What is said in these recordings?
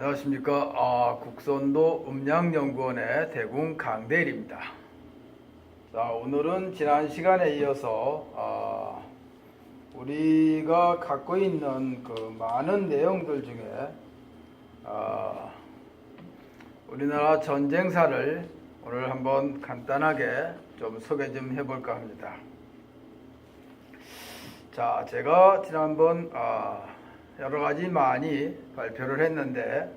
안녕하십니까. 국선도 음양연구원의 대궁 강대일입니다. 자, 오늘은 지난 시간에 이어서 우리가 갖고 있는 그 많은 내용들 중에 우리나라 전쟁사를 오늘 한번 간단하게 좀 소개 좀 해볼까 합니다. 자, 제가 지난번 여러 가지 많이 발표를 했는데,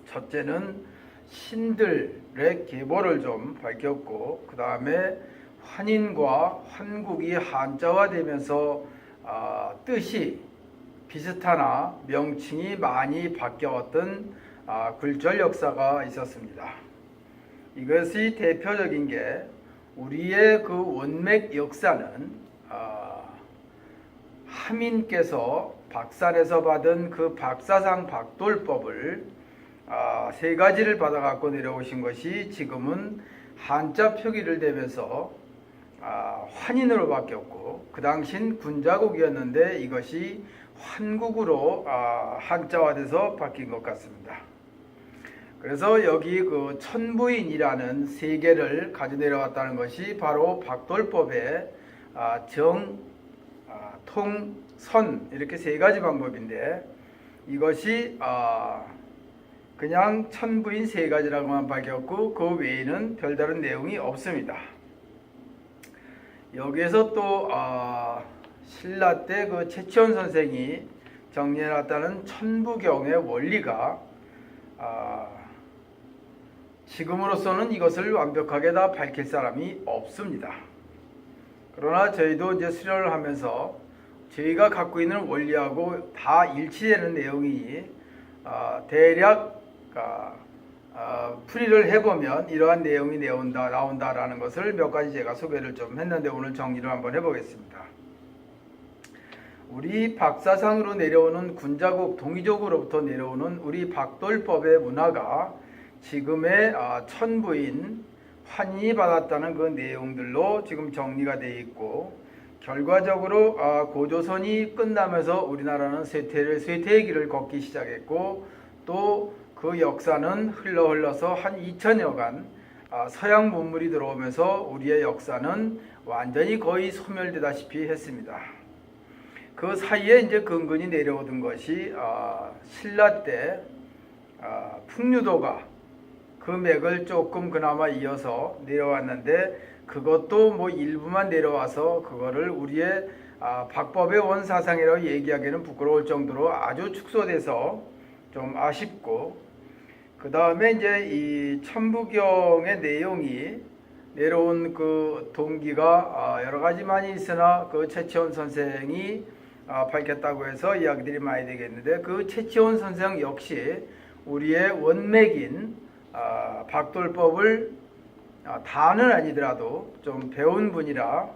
첫째는 신들의 계보를 좀 밝혔고, 그 다음에 환인과 환국이 한자화되면서 뜻이 비슷하나 명칭이 많이 바뀌었던 굴절 역사가 있었습니다. 이것이 대표적인 게 우리의 그 원맥 역사는 하민께서 박산에서 받은 그 박사상 박돌법을 세 가지를 받아 갖고 내려오신 것이 지금은 한자 표기를 대면서 환인으로 바뀌었고, 그 당시는 군자국이었는데 이것이 환국으로 한자화돼서 바뀐 것 같습니다. 그래서 여기 그 천부인이라는 세 개를 가져 내려왔다는 것이 바로 박돌법의 정, 통, 선, 이렇게 세 가지 방법인데, 이것이 그냥 천부인 세 가지라고만 밝혔고 그 외에는 별다른 내용이 없습니다. 여기에서 또 신라 때 그 최치원 선생이 정리해놨다는 천부경의 원리가 지금으로서는 이것을 완벽하게 다 밝힐 사람이 없습니다. 그러나 저희도 이제 수련을 하면서 저희가 갖고 있는 원리하고 다 일치되는 내용이 대략 풀이를 해보면 이러한 내용이 나온다라는 것을 몇 가지 제가 소개를 좀 했는데, 오늘 정리를 한번 해보겠습니다. 우리 박사상으로 내려오는 군자국 동이족으로부터 내려오는 우리 박돌법의 문화가 지금의 천부인 환인이 받았다는 그 내용들로 지금 정리가 되어 있고, 결과적으로 고조선이 끝나면서 우리나라는 쇠퇴의 길을 걷기 시작했고, 또 그 역사는 흘러서 한 2000여간 서양 문물이 들어오면서 우리의 역사는 완전히 거의 소멸되다시피 했습니다. 그 사이에 이제 근근히 내려오던 것이 신라 때 풍류도가 그 맥을 조금 그나마 이어서 내려왔는데, 그것도 뭐 일부만 내려와서 그거를 우리의 박법의 원사상이라고 얘기하기는 부끄러울 정도로 아주 축소돼서 좀 아쉽고, 그 다음에 이제 이 천부경의 내용이 내려온 그 동기가 여러 가지 많이 있으나 그 최치원 선생이 밝혔다고 해서 이야기들이 많이 되겠는데, 그 최치원 선생 역시 우리의 원맥인 박돌법을 다는 아니더라도 좀 배운 분이라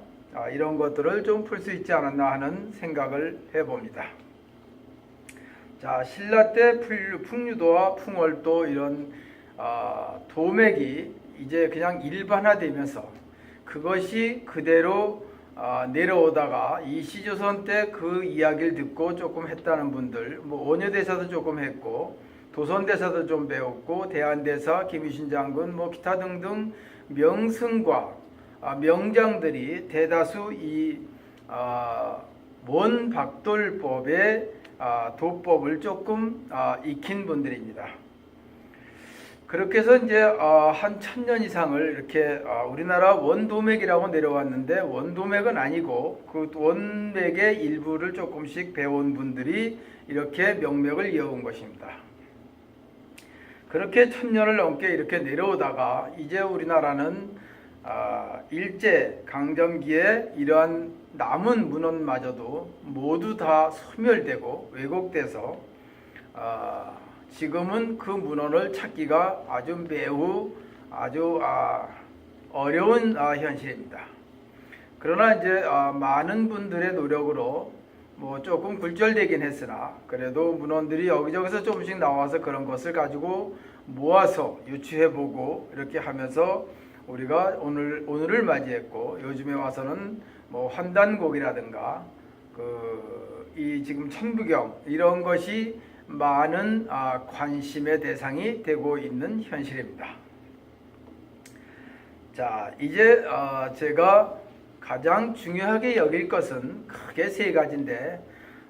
이런 것들을 좀 풀 수 있지 않았나 하는 생각을 해봅니다. 자, 신라 때 풍류도와 풍월도 이런 도맥이 이제 그냥 일반화되면서 그것이 그대로 내려오다가 이 시조선 때 그 이야기를 듣고 조금 했다는 분들, 뭐 원효대사도 조금 했고 도선대사도 좀 배웠고 대한대사, 김유신 장군, 뭐 기타 등등 명승과 명장들이 대다수 이 원박돌법의 도법을 조금 익힌 분들입니다. 그렇게 해서 이제 한 1000년 이상을 이렇게 우리나라 원도맥이라고 내려왔는데, 원도맥은 아니고 그 원맥의 일부를 조금씩 배운 분들이 이렇게 명맥을 이어온 것입니다. 그렇게 1000년을 넘게 이렇게 내려오다가 이제 우리나라는 일제 강점기에 이러한 남은 문헌마저도 모두 다 소멸되고 왜곡돼서 지금은 그 문헌을 찾기가 매우 어려운 현실입니다. 그러나 이제 많은 분들의 노력으로 뭐 조금 굴절되긴 했으나, 그래도 문헌들이 여기저기서 조금씩 나와서 그런 것을 가지고 모아서 유추해보고 이렇게 하면서 우리가 오늘을 맞이했고, 요즘에 와서는 뭐 환단곡이라든가 이 지금 천부경 이런 것이 많은 관심의 대상이 되고 있는 현실입니다. 자, 이제 제가 가장 중요하게 여길 것은 크게 세 가지인데,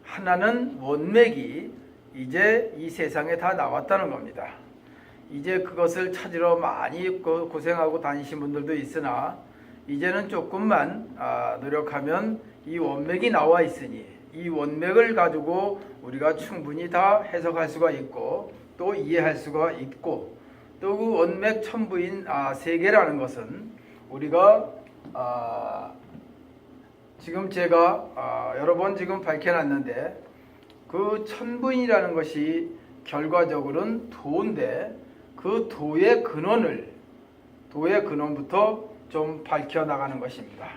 하나는 원맥이 이제 이 세상에 다 나왔다는 겁니다. 이제 그것을 찾으러 많이 고생하고 다니신 분들도 있으나, 이제는 조금만 노력하면 이 원맥이 나와 있으니 이 원맥을 가지고 우리가 충분히 다 해석할 수가 있고 또 이해할 수가 있고, 또 그 원맥 천부인 세계라는 것은 우리가 지금 제가 여러 번 지금 밝혀놨는데, 그 천부인이라는 것이 결과적으로는 도인데, 그 도의 근원부터 좀 밝혀나가는 것입니다.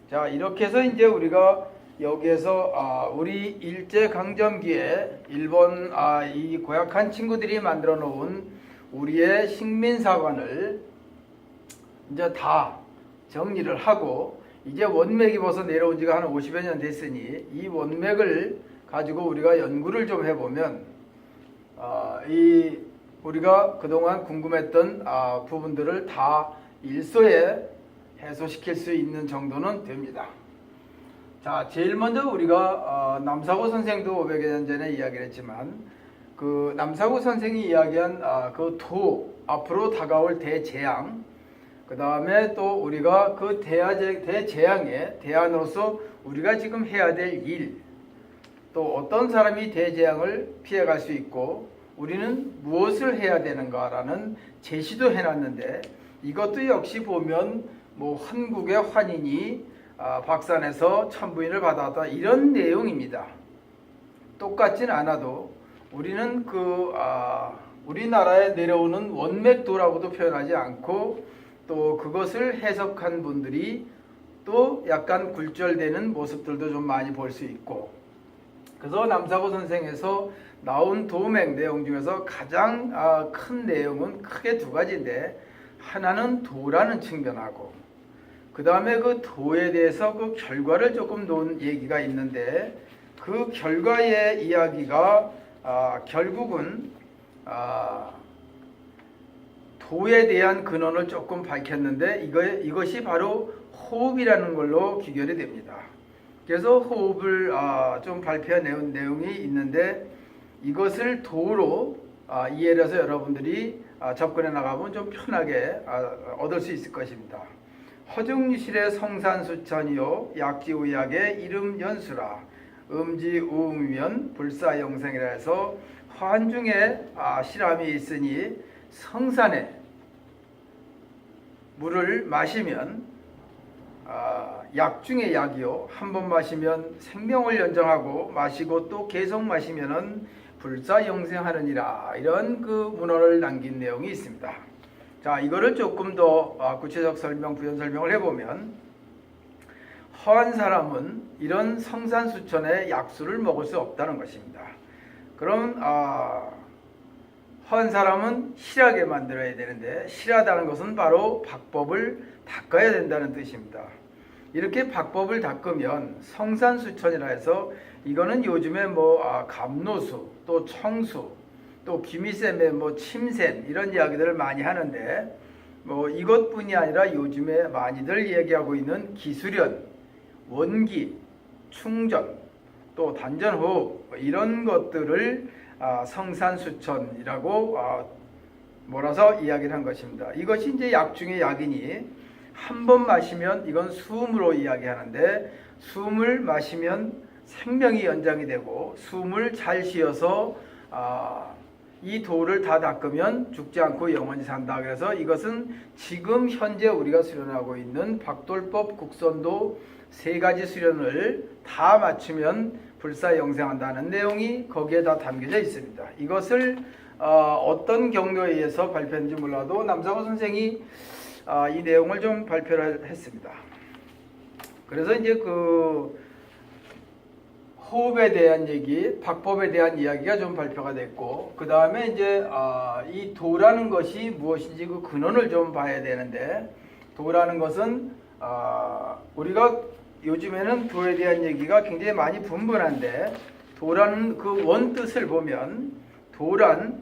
자, 이렇게 해서 이제 우리가 여기에서 우리 일제강점기에 일본 이 고약한 친구들이 만들어 놓은 우리의 식민사관을 이제 다 정리를 하고, 이제 원맥이 벌써 내려온 지가 한 50여 년 됐으니 이 원맥을 가지고 우리가 연구를 좀 해보면 이 우리가 그동안 궁금했던 부분들을 다 일소에 해소시킬 수 있는 정도는 됩니다. 자, 제일 먼저 우리가 남사고 선생도 500여 년 전에 이야기를 했지만, 그 남사고 선생이 이야기한 그 도, 앞으로 다가올 대재앙, 그 다음에 또 우리가 그 대재앙의 대안으로서 우리가 지금 해야 될 일, 또 어떤 사람이 대재앙을 피해갈 수 있고 우리는 무엇을 해야 되는가라는 제시도 해놨는데, 이것도 역시 보면 뭐 한국의 환인이 박산에서 천부인을 받았다, 이런 내용입니다. 똑같진 않아도 우리는 우리나라에 내려오는 원맥도라고도 표현하지 않고, 또 그것을 해석한 분들이 또 약간 굴절되는 모습들도 좀 많이 볼 수 있고, 그래서 남사고 선생에서 나온 도맥 내용 중에서 가장 큰 내용은 크게 두 가지인데, 하나는 도라는 측면하고, 그 다음에 그 도에 대해서 그 결과를 조금 놓은 얘기가 있는데, 그 결과의 이야기가 결국은 도에 대한 근원을 조금 밝혔는데, 이것이 바로 호흡이라는 걸로 귀결이 됩니다. 그래서 호흡을 좀 발표한 내용이 있는데, 이것을 도로 이해를 해서 여러분들이 접근해 나가면 좀 편하게 얻을 수 있을 것입니다. 허중실의 성산수천이요 약지우약의 이름연수라 음지우음면 불사영생이라 해서, 환중에 실함이 있으니 성산에 물을 마시면 약 중에 약이요, 한 번 마시면 생명을 연장하고 마시고 또 계속 마시면은 불사영생하느니라, 이런 그 문헌을 남긴 내용이 있습니다. 자, 이거를 조금 더 구체적 설명, 부연 설명을 해보면, 허한 사람은 이런 성산수천의 약수를 먹을 수 없다는 것입니다. 그럼 허한 사람은 실하게 만들어야 되는데, 실하다는 것은 바로 박법을 닦아야 된다는 뜻입니다. 이렇게 박법을 닦으면 성산수천이라 해서, 이거는 요즘에 뭐 감노수, 또 청수, 또 귀미쌤의 뭐 침샘, 이런 이야기들을 많이 하는데, 뭐 이것뿐이 아니라 요즘에 많이들 얘기하고 있는 기수련, 원기, 충전, 또 단전호흡, 이런 것들을 성산수천이라고 몰아서 이야기를 한 것입니다. 이것이 이제 약 중에 약이니, 한 번 마시면 이건 수음으로 이야기하는데, 숨을 마시면 생명이 연장이 되고, 숨을 잘 쉬어서 이 도를 다 닦으면 죽지 않고 영원히 산다. 그래서 이것은 지금 현재 우리가 수련하고 있는 박돌법 국선도 세 가지 수련을 다 맞추면 불사영생한다는 내용이 거기에 다 담겨져 있습니다. 이것을 어떤 경로에 의해서 발표했는지 몰라도 남사고 선생이 이 내용을 좀 발표를 했습니다. 그래서 이제 그 호흡에 대한 얘기, 박법에 대한 이야기가 좀 발표가 됐고, 그 다음에 이제 이 도라는 것이 무엇인지 그 근원을 좀 봐야 되는데, 도라는 것은 우리가 요즘에는 도에 대한 얘기가 굉장히 많이 분분한데, 도라는 그 원뜻을 보면 도란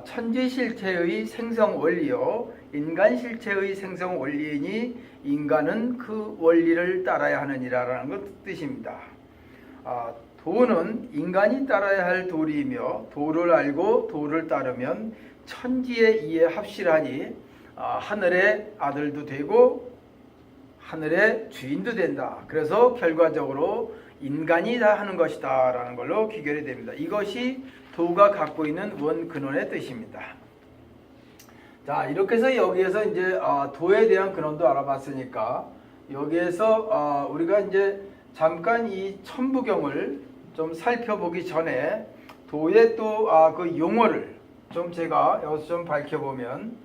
천지실체의 생성 원리요 인간 실체의 생성 원리이니 인간은 그 원리를 따라야 하느니라라는 것 뜻입니다. 도는 인간이 따라야 할 도리이며 도를 알고 도를 따르면 천지의 이에 합실하니 하늘의 아들도 되고 하늘의 주인도 된다. 그래서 결과적으로 인간이 다 하는 것이다 라는 걸로 귀결이 됩니다. 이것이 도가 갖고 있는 원근원의 뜻입니다. 자, 이렇게 해서 여기에서 이제 도에 대한 근원도 알아봤으니까 여기에서 우리가 이제 잠깐 이 천부경을 좀 살펴보기 전에 도의 또 그 용어를 좀 제가 여기서 좀 밝혀보면,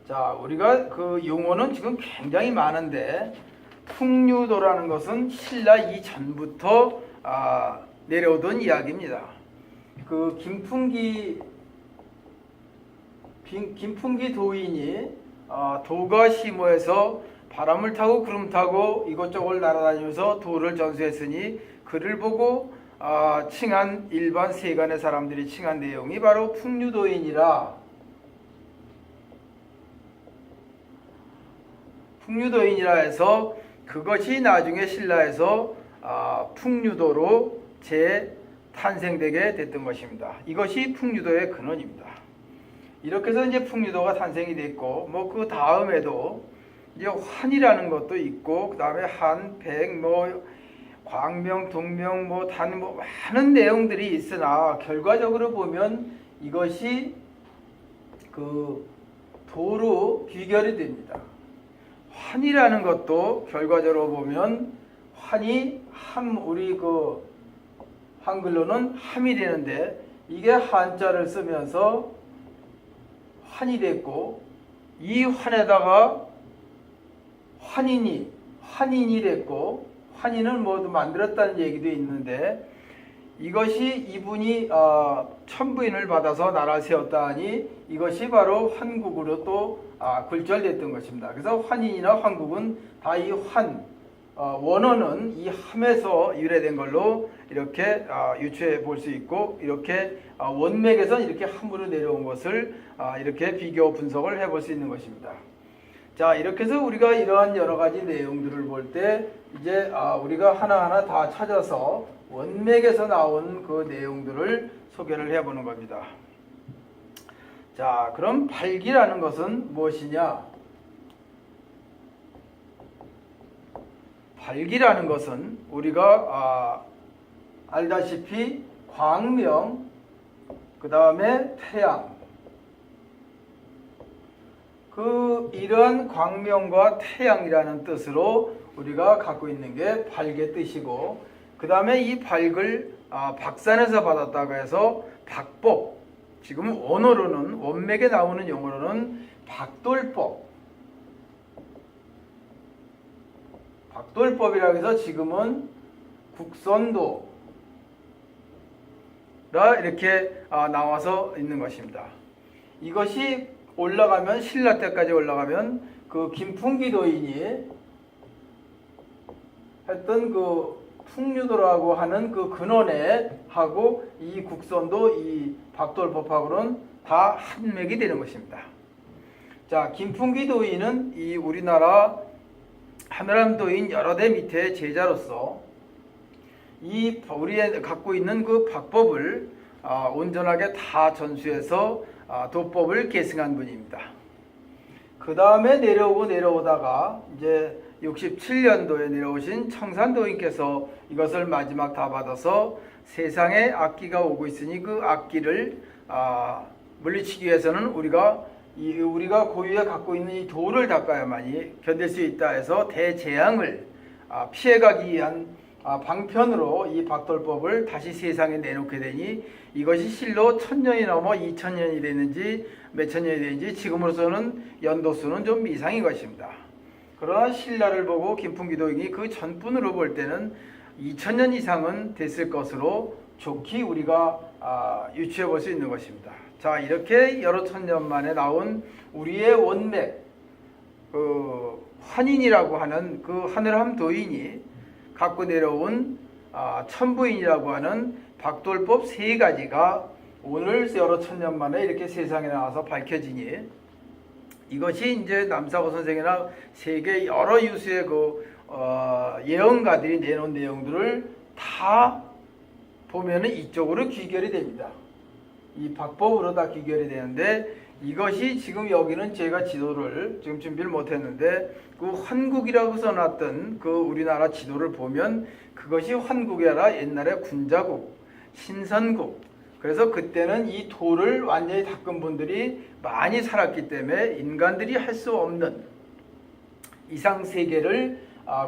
자, 우리가 그 용어는 지금 굉장히 많은데 풍류도라는 것은 신라 이전부터 내려오던 이야기입니다. 그 김풍기 도인이 도가 심오해서 바람을 타고 구름 타고 이것저것 날아다니면서 도를 전수했으니 그를 보고 칭한 일반 세간의 사람들이 칭한 내용이 바로 풍류도인이라. 풍류도인이라 해서 그것이 나중에 신라에서 풍류도로 재탄생되게 됐던 것입니다. 이것이 풍류도의 근원입니다. 이렇게 해서 이제 풍류도가 탄생이 됐고, 뭐 그 다음에도 이제 환이라는 것도 있고, 그 다음에 한, 백, 뭐 광명, 동명, 뭐 단, 뭐 많은 내용들이 있으나 결과적으로 보면 이것이 그 도로 귀결이 됩니다. 환이라는 것도 결과적으로 보면 환이 우리 그 한글로는 함이 되는데 이게 한자를 쓰면서 환이 됐고, 이 환에다가 환인이 됐고, 환인을 모두 만들었다는 얘기도 있는데 이것이 이분이 천부인을 받아서 나라 세웠다 하니 이것이 바로 환국으로 또 굴절됐던 것입니다. 그래서 환인이나 환국은 다 이 원어는 이 함에서 유래된 걸로 이렇게 유추해 볼 수 있고, 이렇게 원맥에서 이렇게 함으로 내려온 것을 이렇게 비교 분석을 해 볼 수 있는 것입니다. 자, 이렇게 해서 우리가 이러한 여러 가지 내용들을 볼 때 이제 우리가 하나하나 다 찾아서 원맥에서 나온 그 내용들을 소개를 해 보는 겁니다. 자, 그럼 발기라는 것은 무엇이냐? 발기라는 것은 우리가 알다시피 광명, 그 다음에 태양, 이러한 광명과 태양이라는 뜻으로 우리가 갖고 있는 게 발기의 뜻이고, 그 다음에 이 발을 박산에서 받았다고 해서 박법, 지금 원어로는 원맥에 나오는 용어로는 박돌법이라고 해서 지금은 국선도라 이렇게 나와서 있는 것입니다. 이것이 올라가면 신라 때까지 올라가면 그 김풍기 도인이 했던 그 풍류도라고 하는 그 근원에 하고 이 국선도 이 박돌법하고는 다 한 맥이 되는 것입니다. 자, 김풍기 도인은 이 우리나라 하늘암 도인 여러 대 밑에 제자로서 이 우리의 갖고 있는 그 박법을 온전하게 다 전수해서 도법을 계승한 분입니다. 그 다음에 내려오다가 이제 67년도에 내려오신 청산도인께서 이것을 마지막 다 받아서 세상에 악기가 오고 있으니 그 악기를 물리치기 위해서는 우리가 고유에 갖고 있는 이 도를 닦아야만이 견딜 수 있다 해서 대재앙을 피해가기 위한 방편으로 이 박돌법을 다시 세상에 내놓게 되니 이것이 실로 1000년이 넘어 2000년이 됐는지 몇천 년이 됐는지 지금으로서는 연도수는 좀 미상인 것입니다. 그러나 신라를 보고 김풍기 도인이 그 전분으로 볼 때는 2000년 이상은 됐을 것으로 좋게 우리가 유추해 볼 수 있는 것입니다. 자, 이렇게 여러 천년 만에 나온 우리의 원맥, 환인이라고 하는 그 하늘암 도인이 갖고 내려온 천부인이라고 하는 박돌법 세 가지가 오늘 여러 천년 만에 이렇게 세상에 나와서 밝혀지니, 이것이 이제 남사고 선생이나 세계 여러 유수의 예언가들이 내놓은 내용들을 다 보면은 이쪽으로 귀결이 됩니다. 이 박법으로 다 귀결이 되는데, 이것이 지금 여기는 제가 지도를 지금 준비를 못했는데, 그 환국이라고 써놨던 그 우리나라 지도를 보면 그것이 환국이 아니라 옛날에 군자국, 신선국. 그래서 그때는 이 도를 완전히 닦은 분들이 많이 살았기 때문에 인간들이 할 수 없는 이상 세계를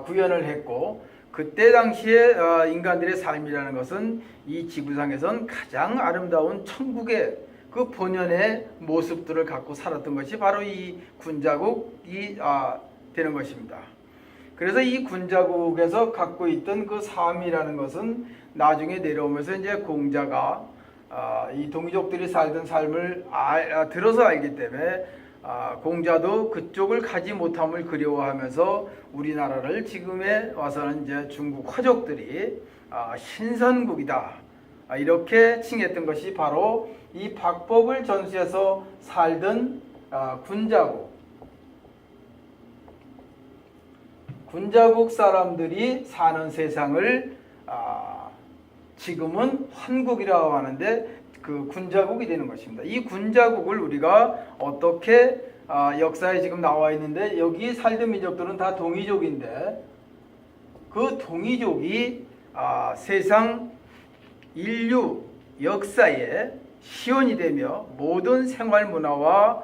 구현을 했고, 그때 당시에 인간들의 삶이라는 것은 이 지구상에선 가장 아름다운 천국의 그 본연의 모습들을 갖고 살았던 것이 바로 이 군자국이 되는 것입니다. 그래서 이 군자국에서 갖고 있던 그 삶이라는 것은 나중에 내려오면서 이제 공자가 이 동이족들이 살던 삶을 들어서 알기 때문에 공자도 그쪽을 가지 못함을 그리워하면서 우리나라를 지금에 와서는 이제 중국 화족들이 신선국이다 이렇게 칭했던 것이 바로 이 박법을 전수해서 살던 군자국 사람들이 사는 세상을 지금은 환국이라고 하는데 그 군자국이 되는 것입니다. 이 군자국을 우리가 어떻게 역사에 지금 나와 있는데, 여기 살던 민족들은 다 동이족인데, 그 동이족이 세상 인류 역사에 시온이 되며 모든 생활 문화와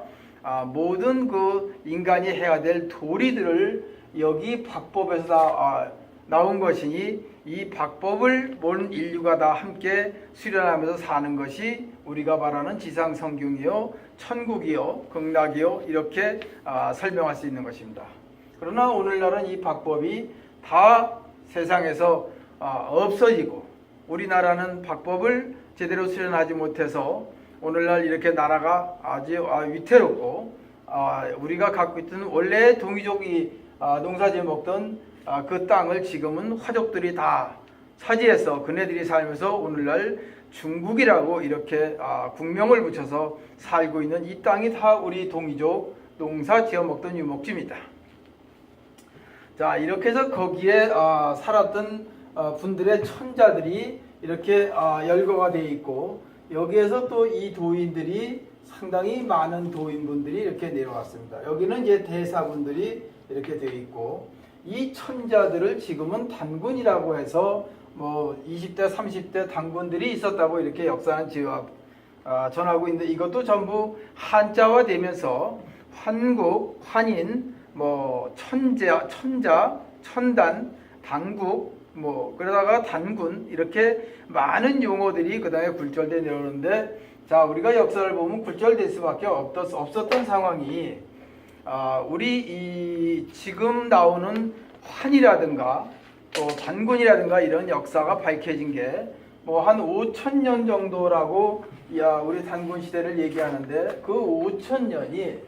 모든 그 인간이 해야 될 도리들을 여기 박법에서 다 나온 것이니, 이 박법을 본 인류가 다 함께 수련하면서 사는 것이 우리가 말하는 지상 성경이요, 천국이요, 극락이요, 이렇게 설명할 수 있는 것입니다. 그러나 오늘날은 이 박법이 다 세상에서 없어지고, 우리나라는 박법을 제대로 수련하지 못해서 오늘날 이렇게 나라가 아주 위태롭고, 우리가 갖고 있던 원래 동이족이 농사지어 먹던 그 땅을 지금은 화족들이 다 차지해서 그네들이 살면서 오늘날 중국이라고 이렇게 국명을 붙여서 살고 있는 이 땅이 다 우리 동이족 농사 지어 먹던 유목지입니다. 자, 이렇게 해서 거기에 살았던 분들의 천자들이 이렇게 열거가 되어 있고, 여기에서 또 이 도인들이 상당히 많은 도인분들이 이렇게 내려왔습니다. 여기는 이제 대사분들이 이렇게 되어 있고, 이 천자들을 지금은 단군이라고 해서 20대 30대 단군들이 있었다고 이렇게 역사는 전하고 있는데, 이것도 전부 한자화 되면서 환국, 환인, 천자, 천단, 단국, 그러다가 단군, 이렇게 많은 용어들이 그 다음에 굴절되어 내려오는데, 자, 우리가 역사를 보면 굴절될 수밖에 없었던 상황이, 우리 이 지금 나오는 환이라든가 또 단군이라든가 이런 역사가 밝혀진 게 한 5,000년 정도라고 우리 단군 시대를 얘기하는데, 그 5,000년이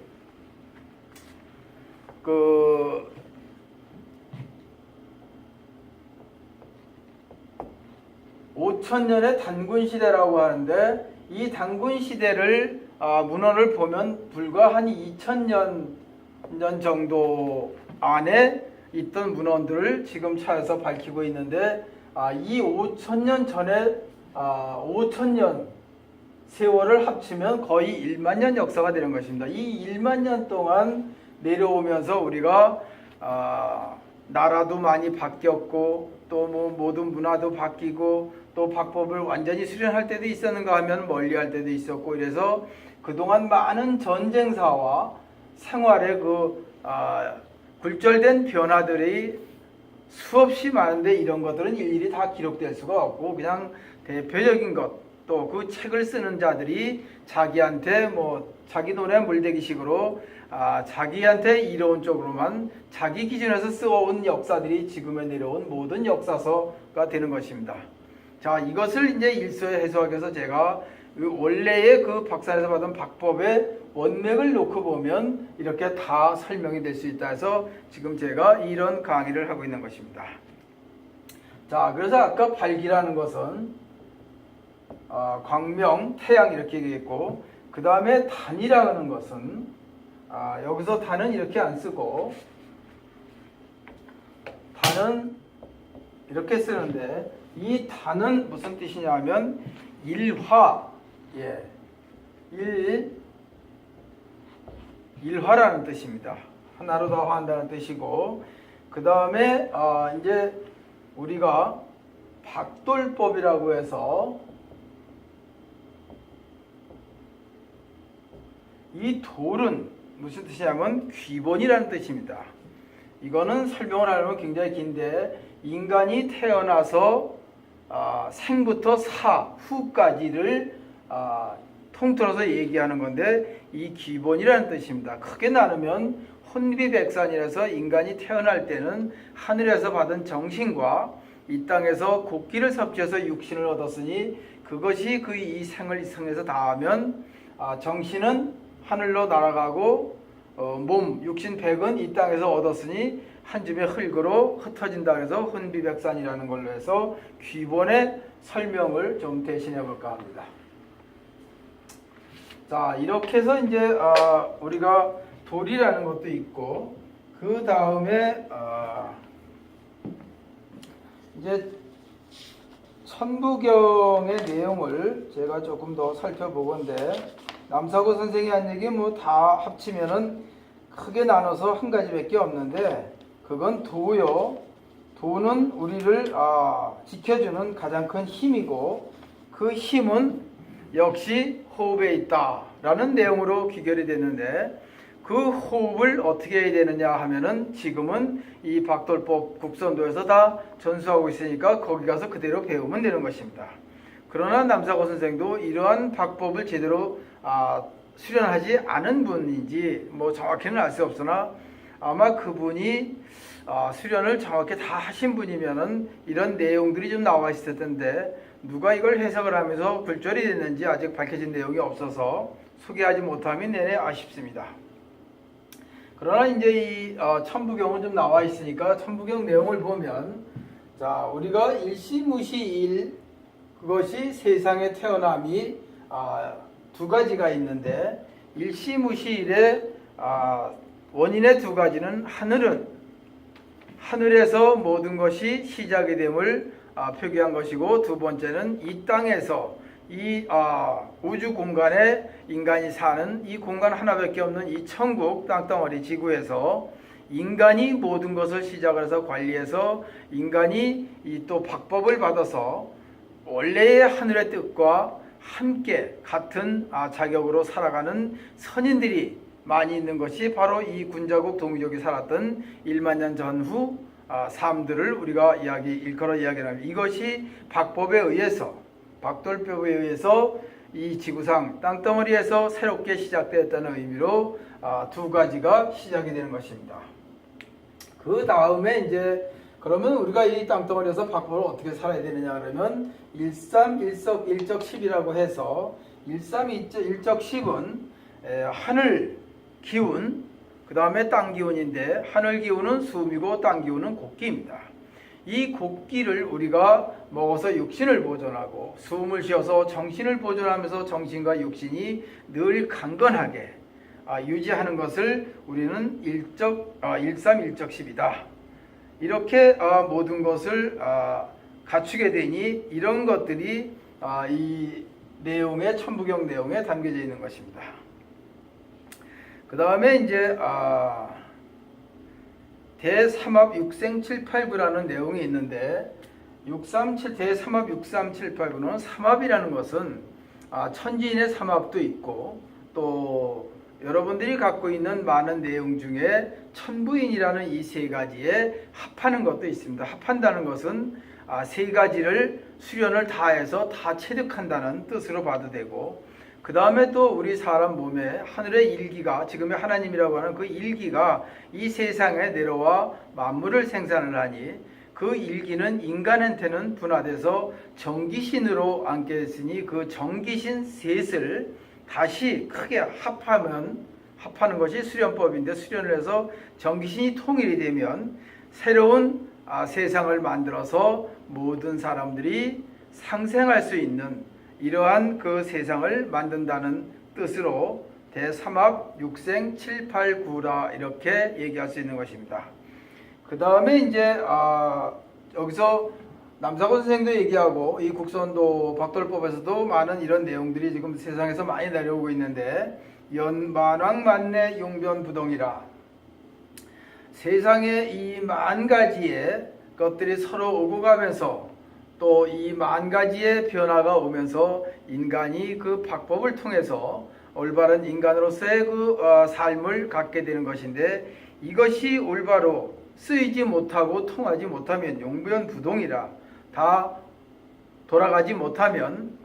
5,000년의 단군 시대라고 하는데, 이 단군 시대를 문헌을 보면 불과 한 2,000년 정도 안에 있던 문헌들을 지금 찾아서 밝히고 있는데, 이 5,000년 전에 5,000년 세월을 합치면 거의 1만 년 역사가 되는 것입니다. 이 1만 년 동안 내려오면서 우리가 나라도 많이 바뀌었고, 또 모든 문화도 바뀌고, 또 박법을 완전히 수련할 때도 있었는가 하면 멀리할 때도 있었고, 이래서 그동안 많은 전쟁사와 생활의 굴절된 변화들이 수없이 많은데, 이런 것들은 일일이 다 기록될 수가 없고, 그냥 대표적인 것, 또 그 책을 쓰는 자들이 자기한테 자기 돈에 물대기식으로 자기한테 이로운 쪽으로만 자기 기준에서 쓰어온 역사들이 지금에 내려온 모든 역사서가 되는 것입니다. 자, 이것을 이제 일소에 해석하기 위해서 제가 원래의 그 박산에서 받은 박법의 원맥을 놓고 보면 이렇게 다 설명이 될 수 있다 해서 지금 제가 이런 강의를 하고 있는 것입니다. 자, 그래서 아까 발기라는 것은 광명, 태양 이렇게 얘기했고, 그 다음에 단이라는 것은 여기서 단은 이렇게 안 쓰고 단은 이렇게 쓰는데, 이 단은 무슨 뜻이냐 하면 일화, 일화라는 뜻입니다. 하나로 다 화한다는 뜻이고, 그 다음에 이제 우리가 박돌법이라고 해서 이 돌은 무슨 뜻이냐면 귀본이라는 뜻입니다. 이거는 설명을 하려면 굉장히 긴데, 인간이 태어나서 생부터 사후까지를 통틀어서 얘기하는 건데, 이 기본이라는 뜻입니다. 크게 나누면 혼비백산이라서 인간이 태어날 때는 하늘에서 받은 정신과 이 땅에서 곡기를 섭취해서 육신을 얻었으니, 그것이 그 이 생을 이승해서 다하면 정신은 하늘로 날아가고 몸, 육신, 백은 이 땅에서 얻었으니 한 줌의 흙으로 흩어진다 해서 혼비백산이라는 걸로 해서 귀본의 설명을 좀 대신해 볼까 합니다. 자, 이렇게 해서 이제 우리가 돌이라는 것도 있고, 그 다음에 이제 천부경의 내용을 제가 조금 더 살펴보건데, 남사고 선생이 한 얘기 뭐 다 합치면은 크게 나눠서 한 가지밖에 없는데, 그건 도요. 도는 우리를 지켜주는 가장 큰 힘이고, 그 힘은 역시 호흡에 있다라는 내용으로 귀결이 됐는데, 그 호흡을 어떻게 해야 되느냐 하면은 지금은 이 박돌법 국선도에서 다 전수하고 있으니까 거기 가서 그대로 배우면 되는 것입니다. 그러나 남사고 선생도 이러한 박법을 제대로 수련하지 않은 분인지 뭐 정확히는 알 수 없으나, 아마 그분이 수련을 정확히 다 하신 분이면은 이런 내용들이 좀 나와 있을 텐데, 누가 이걸 해석을 하면서 글절이 됐는지 아직 밝혀진 내용이 없어서 소개하지 못함이 내내 아쉽습니다. 그러나 이제 이 천부경은 좀 나와 있으니까 천부경 내용을 보면, 자, 우리가 일시무시일, 그것이 세상에 태어남이 두 가지가 있는데, 일시무시일의 원인의 두 가지는 하늘에서 모든 것이 시작이 됨을 표기한 것이고, 두 번째는 이 땅에서 이 우주 공간에 인간이 사는 이 공간 하나밖에 없는 이 천국 땅덩어리 지구에서 인간이 모든 것을 시작을 해서 관리해서 인간이 이 또 박법을 받아서 원래의 하늘의 뜻과 함께 같은 자격으로 살아가는 선인들이 많이 있는 것이 바로 이 군자국 동이족이 살았던 1만 년 전후 삶들을 우리가 일컬어 이야기하면, 이것이 박법에 의해서, 박돌법에 의해서 이 지구상 땅덩어리에서 새롭게 시작되었다는 의미로 두 가지가 시작이 되는 것입니다. 그 다음에 이제 그러면 우리가 이 땅덩어리에서 박법을 어떻게 살아야 되느냐 그러면, 일석일적십이라고 해서, 일석일적십은 하늘 기운, 그 다음에 땅 기운인데, 하늘 기운은 숨이고 땅 기운은 곡기입니다. 이 곡기를 우리가 먹어서 육신을 보존하고, 숨을 쉬어서 정신을 보존하면서 정신과 육신이 늘 강건하게 유지하는 것을 우리는 일삼일적십이다. 이렇게 모든 것을 갖추게 되니 이런 것들이 이 내용의 천부경 내용에 담겨져 있는 것입니다. 그 다음에 이제 대삼합 육생칠팔부라는 내용이 있는데, 대삼합 6378부는 삼합이라는 것은 천지인의 삼합도 있고, 또 여러분들이 갖고 있는 많은 내용 중에 천부인이라는 이 세 가지에 합하는 것도 있습니다. 합한다는 것은 세 가지를 수련을 다해서 다 체득한다는 뜻으로 봐도 되고, 그 다음에 또 우리 사람 몸에 하늘의 일기가, 지금의 하나님이라고 하는 그 일기가 이 세상에 내려와 만물을 생산을 하니, 그 일기는 인간한테는 분화돼서 정기신으로 앉게 됐으니, 그 정기신 셋을 다시 크게 합하는 것이 수련법인데, 수련을 해서 정기신이 통일이 되면 새로운 세상을 만들어서 모든 사람들이 상생할 수 있는 이러한 그 세상을 만든다는 뜻으로 대삼합 육생 7, 8, 9라 이렇게 얘기할 수 있는 것입니다. 그 다음에 이제 여기서 남사고 선생도 얘기하고 이 국선도 박돌법에서도 많은 이런 내용들이 지금 세상에서 많이 내려오고 있는데, 연만왕만내 용변부동이라, 세상에 이 만 가지의 것들이 서로 오고 가면서 또 이 만 가지의 변화가 오면서 인간이 그 박법을 통해서 올바른 인간으로서의 그 삶을 갖게 되는 것인데, 이것이 올바로 쓰이지 못하고 통하지 못하면 용변부동이라, 다 돌아가지 못하면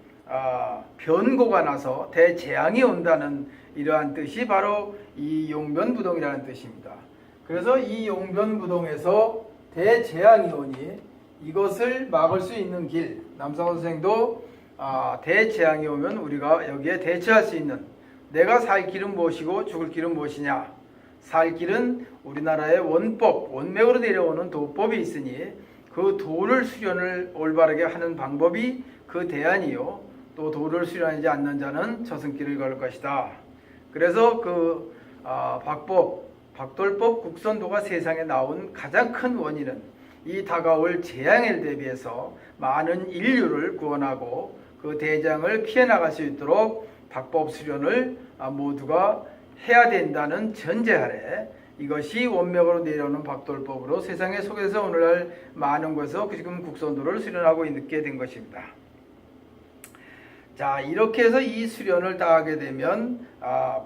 변고가 나서 대재앙이 온다는 이러한 뜻이 바로 이 용변부동이라는 뜻입니다. 그래서 이 용변부동에서 대재앙이 오니 이것을 막을 수 있는 길, 남상호 선생도 대재앙이 오면 우리가 여기에 대처할 수 있는, 내가 살 길은 무엇이고 죽을 길은 무엇이냐. 살 길은 우리나라의 원법, 원맥으로 내려오는 도법이 있으니 그 도를 수련을 올바르게 하는 방법이 그 대안이요, 또 도를 수련하지 않는 자는 저승길을 걸을 것이다. 그래서 그 박돌법 국선도가 세상에 나온 가장 큰 원인은 이 다가올 재앙을 대비해서 많은 인류를 구원하고 그 대장을 피해 나갈 수 있도록 박법 수련을 모두가 해야 된다는 전제 아래 이것이 원맥으로 내려오는 박돌법으로 세상에 속에서 오늘날 많은 곳에서 지금 국선도를 수련하고 있게 된 것입니다. 자, 이렇게 해서 이 수련을 다 하게 되면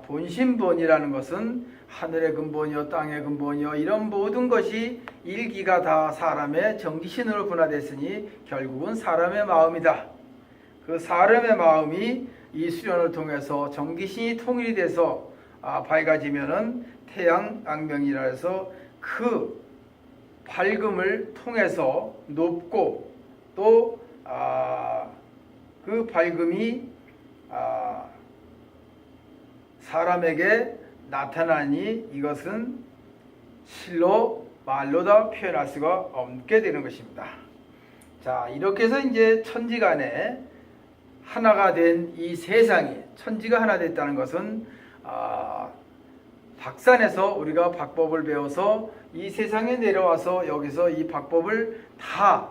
본심본이라는 것은 하늘의 근본이요 땅의 근본이요 이런 모든 것이 일기가 다 사람의 정기신으로 분화됐으니 결국은 사람의 마음이다. 그 사람의 마음이 이 수련을 통해서 정기신이 통일이 돼서 밝아지면은 태양 악명이라 해서 그 밝음을 통해서 높고 또 그 밝음이 사람에게 나타나니 이것은 실로 말로 다 표현할 수가 없게 되는 것입니다. 자, 이렇게 해서 이제 천지간에 하나가 된 이 세상이, 천지가 하나 됐다는 것은 박산에서 우리가 박법을 배워서 이 세상에 내려와서 여기서 이 박법을 다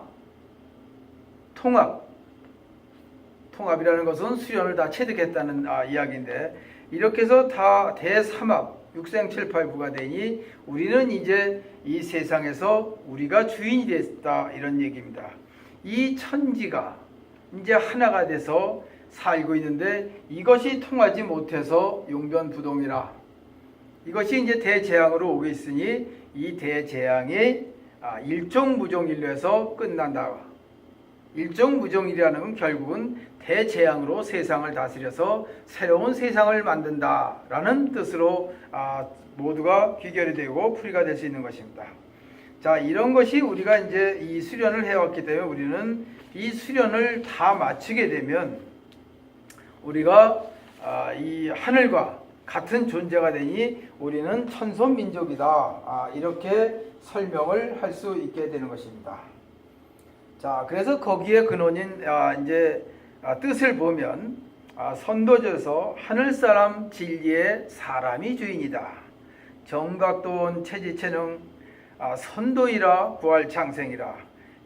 통합이라는 것은 수련을 다 체득했다는 이야기인데, 이렇게 해서 다 대삼합 육생 7, 8, 9가 되니 우리는 이제 이 세상에서 우리가 주인이 됐다 이런 얘기입니다. 이 천지가 이제 하나가 돼서 살고 있는데 이것이 통하지 못해서 용변부동이라, 이것이 이제 대재앙으로 오고 있으니 이 대재앙이 일종무종일로 해서 끝난다. 일종무종이라는 건 결국은 대재앙으로 세상을 다스려서 새로운 세상을 만든다라는 뜻으로 모두가 귀결이 되고 풀이가 될 수 있는 것입니다. 자, 이런 것이 우리가 이제 이 수련을 해왔기 때문에 우리는 이 수련을 다 마치게 되면 우리가 이 하늘과 같은 존재가 되니 우리는 천손민족이다. 이렇게 설명을 할 수 있게 되는 것입니다. 자, 그래서 거기에 근원인 이제 뜻을 보면 선도절에서 하늘사람 진리의 사람이 주인이다. 정각도원 체지체능 선도이라 부활창생이라.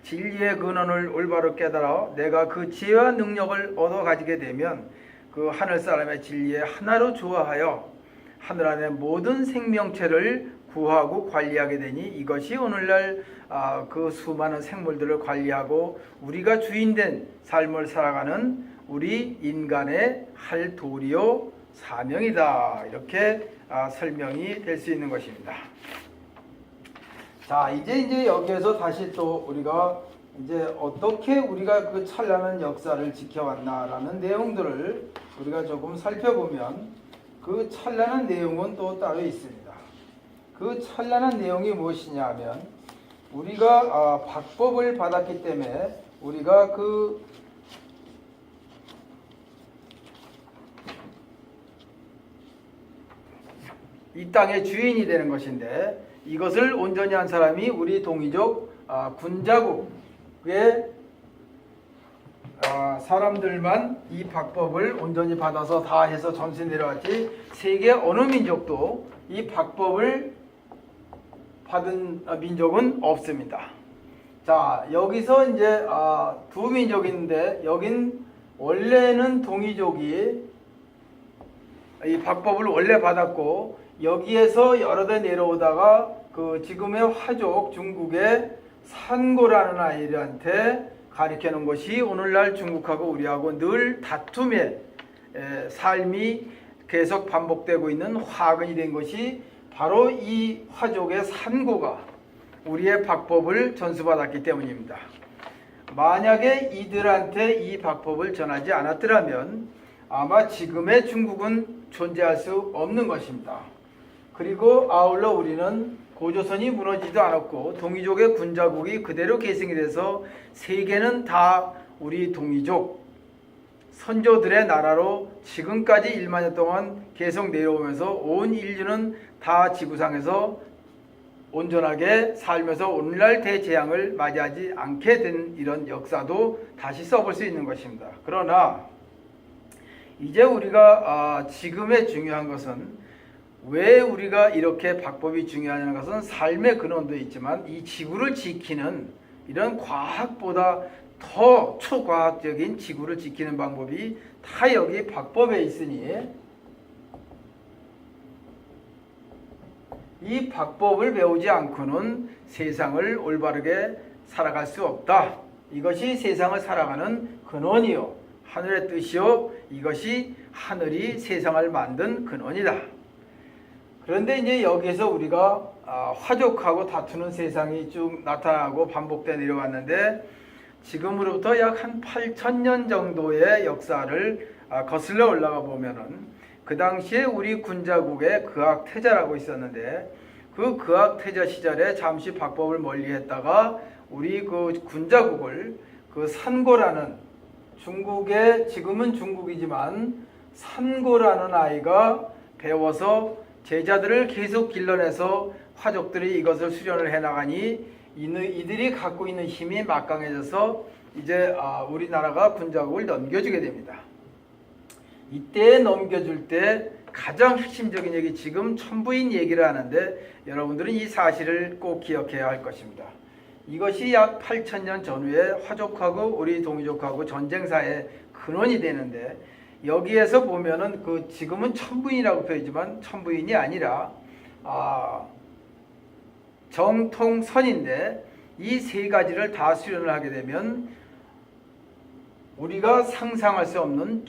진리의 근원을 올바로 깨달아 내가 그 지혜와 능력을 얻어 가지게 되면 그 하늘사람의 진리에 하나로 조화하여 하늘 안의 모든 생명체를 구하고 관리하게 되니 이것이 오늘날 그 수많은 생물들을 관리하고 우리가 주인된 삶을 살아가는 우리 인간의 할 도리요 사명이다. 이렇게 설명이 될 수 있는 것입니다. 자, 이제 여기에서 다시 또 우리가 이제 어떻게 우리가 그 찬란한 역사를 지켜왔나라는 내용들을 우리가 조금 살펴보면 그 찬란한 내용은 또 따로 있습니다. 그 찬란한 내용이 무엇이냐 하면 우리가 박법을 받았기 때문에 우리가 이 땅의 주인이 되는 것인데 이것을 온전히 한 사람이 우리 동이족 군자국의 사람들만 이 박법을 온전히 받아서 다 해서 전세 내려왔지 세계 어느 민족도 이 박법을 받은 민족은 없습니다. 자, 여기서 이제 두 민족이 있는데 여긴 원래는 동이족이 이 박법을 원래 받았고 여기에서 여러 대 내려오다가 그 지금의 화족 중국의 산고라는 아이들한테 가르쳐 놓은 것이 오늘날 중국하고 우리하고 늘 다툼의 삶이 계속 반복되고 있는 화근이 된 것이 바로 이 화족의 산고가 우리의 박법을 전수받았기 때문입니다. 만약에 이들한테 이 박법을 전하지 않았더라면 아마 지금의 중국은 존재할 수 없는 것입니다. 그리고 아울러 우리는 고조선이 무너지지도 않았고 동이족의 군자국이 그대로 계승이 돼서 세계는 다 우리 동이족 선조들의 나라로 지금까지 1만 년 동안 계속 내려오면서 온 인류는 다 지구상에서 온전하게 살면서 오늘날 대재앙을 맞이하지 않게 된 이런 역사도 다시 써볼 수 있는 것입니다. 그러나 이제 우리가 지금의 중요한 것은 왜 우리가 이렇게 박법이 중요하냐는 것은 삶의 근원도 있지만 이 지구를 지키는 이런 과학보다 더 초과학적인 지구를 지키는 방법이 다 여기 박법에 있으니 이 박법을 배우지 않고는 세상을 올바르게 살아갈 수 없다. 이것이 세상을 살아가는 근원이요 하늘의 뜻이요 이것이 하늘이 세상을 만든 근원이다. 그런데 이제 여기에서 우리가 화족하고 다투는 세상이 쭉 나타나고 반복돼 내려왔는데 지금으로부터 약 한 8,000년 정도의 역사를 거슬러 올라가 보면은 그 당시에 우리 군자국에 그악태자라고 있었는데 그 그악태자 시절에 잠시 박법을 멀리했다가 우리 그 군자국을 그 산고라는 중국의 지금은 중국이지만 산고라는 아이가 배워서 제자들을 계속 길러내서 화족들이 이것을 수련을 해나가니 이들이 갖고 있는 힘이 막강해져서 이제 우리나라가 군자국을 넘겨주게 됩니다. 이때 넘겨줄 때 가장 핵심적인 얘기 지금 천부인 얘기를 하는데 여러분들은 이 사실을 꼭 기억해야 할 것입니다. 이것이 약 8,000년 전후에 화족하고 우리 동이족하고 전쟁사의 근원이 되는데 여기에서 보면은 그 지금은 천부인이라고 표현이지만 천부인이 아니라 정통선인데 이 세 가지를 다 수련을 하게 되면 우리가 상상할 수 없는